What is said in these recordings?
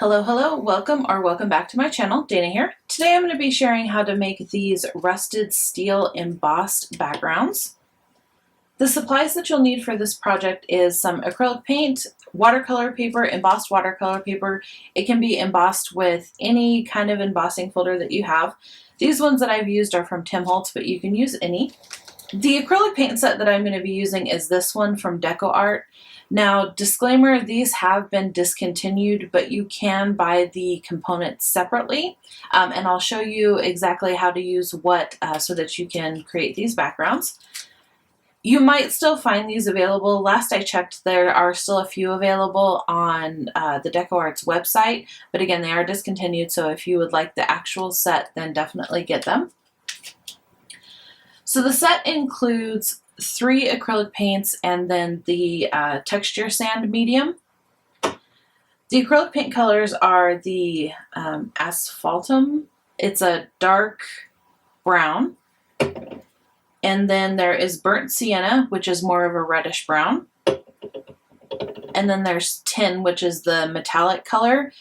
Hello, hello, welcome back to my channel. Dana here. Today I'm going to be sharing how to make these rusted steel embossed backgrounds. The supplies that you'll need for this project is some acrylic paint, watercolor paper, embossed watercolor paper. It can be embossed with any kind of embossing folder that you have. These ones that I've used are from Tim Holtz, but you can use any. The acrylic paint set that I'm going to be using is this one from Deco Art. Now, disclaimer, these have been discontinued, but you can buy the components separately, and I'll show you exactly how to use what so that you can create these backgrounds. You might still find these available. Last I checked, there are still a few available on the Deco Art's website, but again, they are discontinued, so if you would like the actual set, then definitely get them. So the set includes 3 acrylic paints and then the texture sand medium. The acrylic paint colors are the Asphaltum. It's a dark brown. And then there is burnt sienna, which is more of a reddish brown. And then there's tin, which is the metallic color.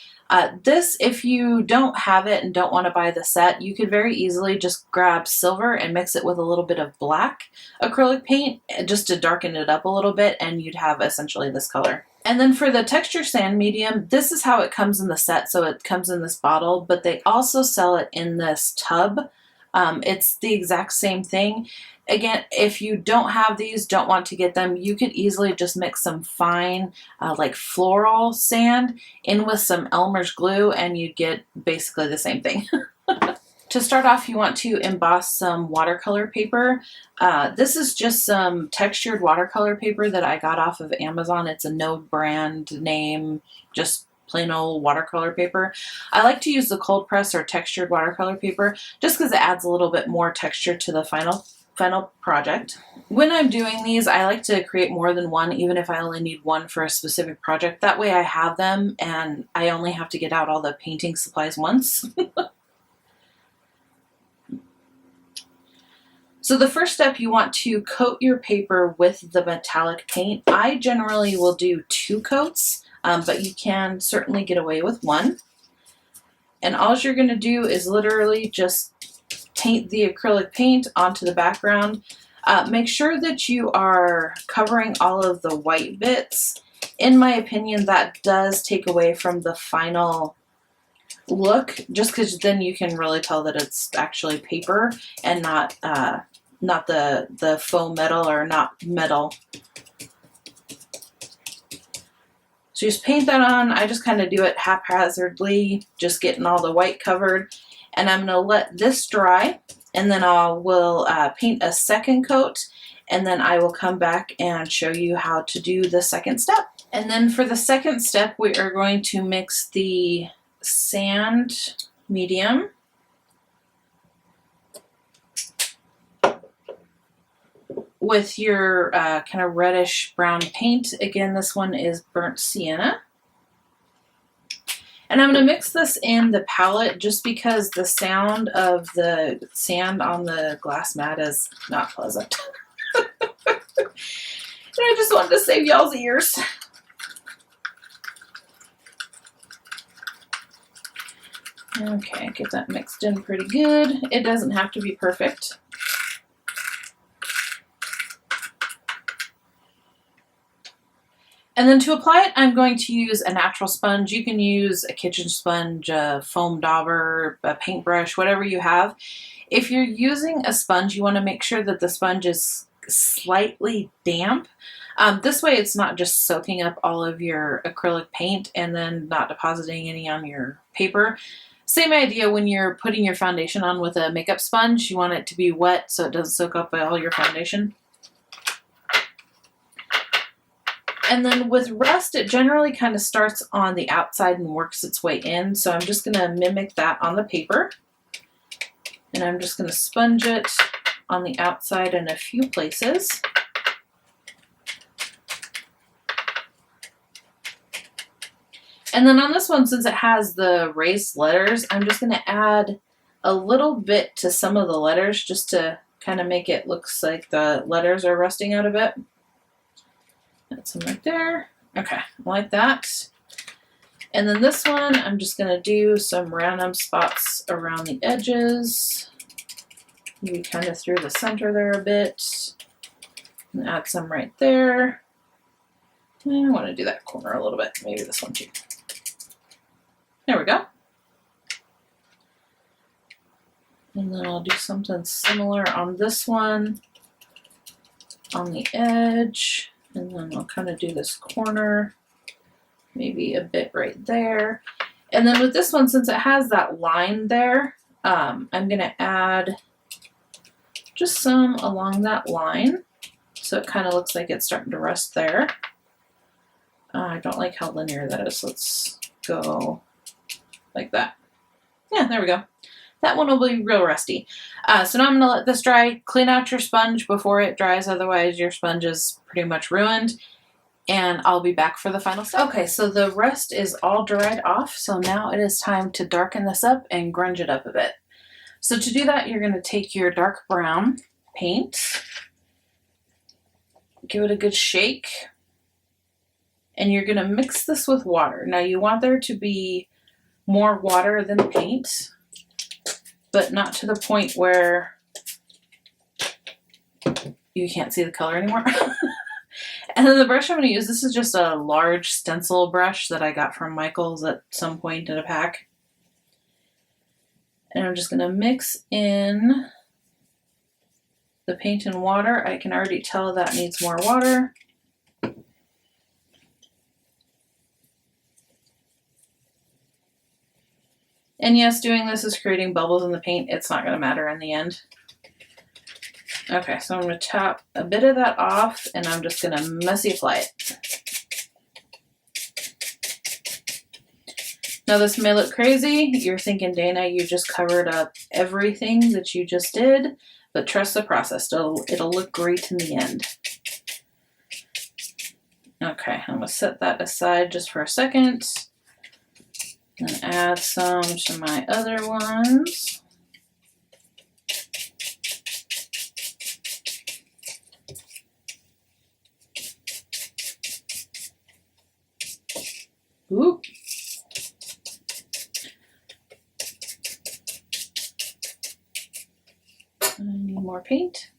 This, if you don't have it and don't want to buy the set, you could very easily just grab silver and mix it with a little bit of black acrylic paint just to darken it up a little bit, and you'd have essentially this color. And then for the texture sand medium, this is how it comes in the set. So it comes in this bottle, but they also sell it in this tub. It's the exact same thing. Again, if you don't have these, don't want to get them, you could easily just mix some fine like floral sand in with some Elmer's glue and you'd get basically the same thing. To start off, you want to emboss some watercolor paper. This is just some textured watercolor paper that I got off of Amazon. It's a no brand name, just plain old watercolor paper. I like to use the cold press or textured watercolor paper just because it adds a little bit more texture to the final project. When I'm doing these, I like to create more than one, even if I only need one for a specific project. That way I have them and I only have to get out all the painting supplies once. So the first step, you want to coat your paper with the metallic paint. I generally will do 2 coats, but you can certainly get away with 1. And all you're going to do is literally just paint the acrylic paint onto the background. Make sure that you are covering all of the white bits. In my opinion, that does take away from the final look, just because then you can really tell that it's actually paper and not the faux metal or not metal. So just paint that on. I just kind of do it haphazardly, just getting all the white covered. And I'm going to let this dry, and then I will paint a second coat, and then I will come back and show you how to do the second step. And then for the second step, we are going to mix the sand medium with your kind of reddish brown paint. Again, this one is burnt sienna. And I'm going to mix this in the palette just because the sound of the sand on the glass mat is not pleasant. And I just wanted to save y'all's ears. Okay, get that mixed in pretty good. It doesn't have to be perfect. And then to apply it, I'm going to use a natural sponge. You can use a kitchen sponge, a foam dauber, a paintbrush, whatever you have. If you're using a sponge, you want to make sure that the sponge is slightly damp. This way it's not just soaking up all of your acrylic paint and then not depositing any on your paper. Same idea when you're putting your foundation on with a makeup sponge. You want it to be wet so it doesn't soak up all your foundation. And then with rust, it generally kind of starts on the outside and works its way in. So I'm just going to mimic that on the paper. And I'm just going to sponge it on the outside in a few places. And then on this one, since it has the raised letters, I'm just going to add a little bit to some of the letters just to kind of make it look like the letters are rusting out a bit. That's some right there. Okay, like that. And then this one, I'm just gonna do some random spots around the edges. Maybe kind of through the center there a bit. And add some right there. And I want to do that corner a little bit. Maybe this one too. There we go. And then I'll do something similar on this one, on the edge. And then I'll kind of do this corner, maybe a bit right there. And then with this one, since it has that line there, I'm going to add just some along that line. So it kind of looks like it's starting to rust there. I don't like how linear that is. Let's go like that. Yeah, there we go. That one will be real rusty. So now I'm gonna let this dry. Clean out your sponge before it dries, otherwise your sponge is pretty much ruined. And I'll be back for the final step. Okay, so the rest is all dried off. So now it is time to darken this up and grunge it up a bit. So to do that, you're gonna take your dark brown paint, give it a good shake, and you're gonna mix this with water. Now you want there to be more water than paint, but not to the point where you can't see the color anymore. And then the brush I'm going to use, this is just a large stencil brush that I got from Michael's at some point in a pack. And I'm just going to mix in the paint and water. I can already tell that needs more water. And yes, doing this is creating bubbles in the paint. It's not going to matter in the end. Okay, so I'm going to tap a bit of that off, and I'm just going to messy apply it. Now this may look crazy. You're thinking, Dana, you just covered up everything that you just did, but trust the process. It'll look great in the end. Okay, I'm going to set that aside just for a second. And add some to my other ones. Ooh. I need more paint.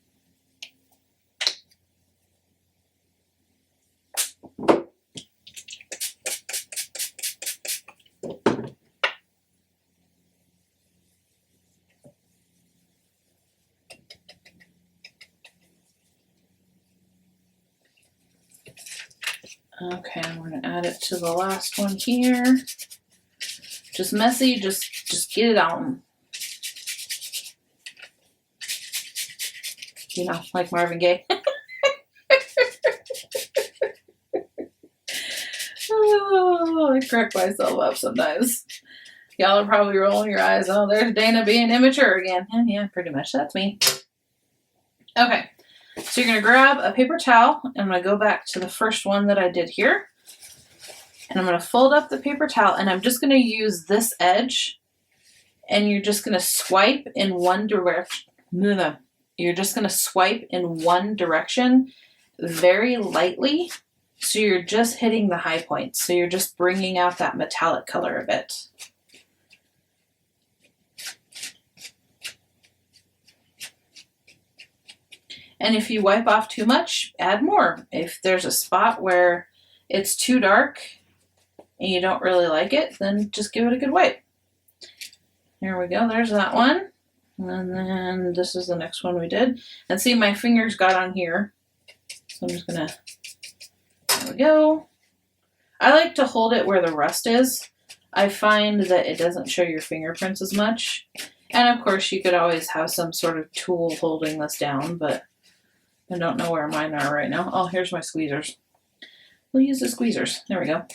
Okay, I'm going to add it to the last one here. Just messy, just get it on. You know, like Marvin Gaye. Oh, I crack myself up sometimes. Y'all are probably rolling your eyes. Oh, there's Dana being immature again. Yeah, pretty much. That's me. Okay. So you're going to grab a paper towel, and I'm going to go back to the first one that I did here. And I'm going to fold up the paper towel, and I'm just going to use this edge, and you're just going to swipe in one direction. You're just going to swipe in one direction very lightly, so you're just hitting the high points. So you're just bringing out that metallic color a bit. And if you wipe off too much, add more. If there's a spot where it's too dark and you don't really like it, then just give it a good wipe. There we go, there's that one. And then this is the next one we did. And see, my fingers got on here. So I'm just gonna, there we go. I like to hold it where the rust is. I find that it doesn't show your fingerprints as much. And of course you could always have some sort of tool holding this down, but I don't know where mine are right now. Oh, here's my squeezers. We'll use the squeezers. There we go.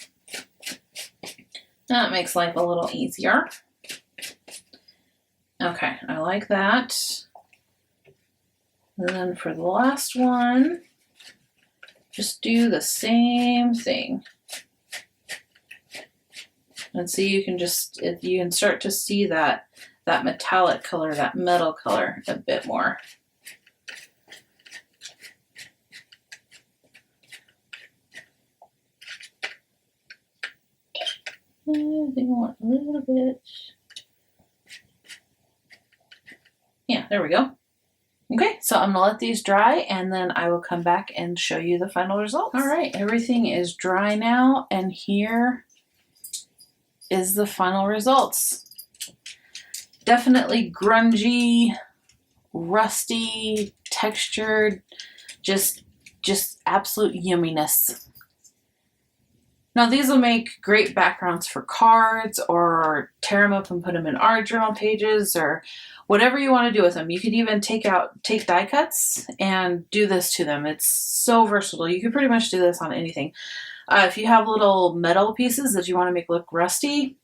That makes life a little easier. Okay, I like that. And then for the last one, just do the same thing. And see, you can just, you can start to see that metallic color, that metal color a bit more. I think I want a little bit. Yeah, there we go. Okay, so I'm gonna let these dry and then I will come back and show you the final results. All right, everything is dry now and here is the final results. Definitely grungy, rusty, textured, just absolute yumminess. Now these will make great backgrounds for cards, or tear them up and put them in art journal pages, or whatever you want to do with them. You could even take die cuts and do this to them. It's so versatile. You could pretty much do this on anything. If you have little metal pieces that you want to make look rusty,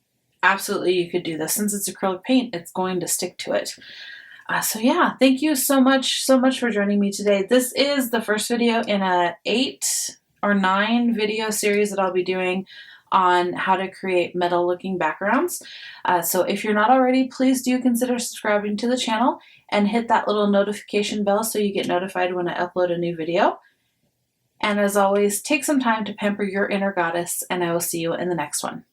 absolutely you could do this. Since it's acrylic paint, it's going to stick to it. So yeah, thank you so much for joining me today. This is the first video in a 8 or 9 video series that I'll be doing on how to create metal looking backgrounds. So if you're not already, please do consider subscribing to the channel and hit that little notification bell so you get notified when I upload a new video. And as always, take some time to pamper your inner goddess, and I will see you in the next one.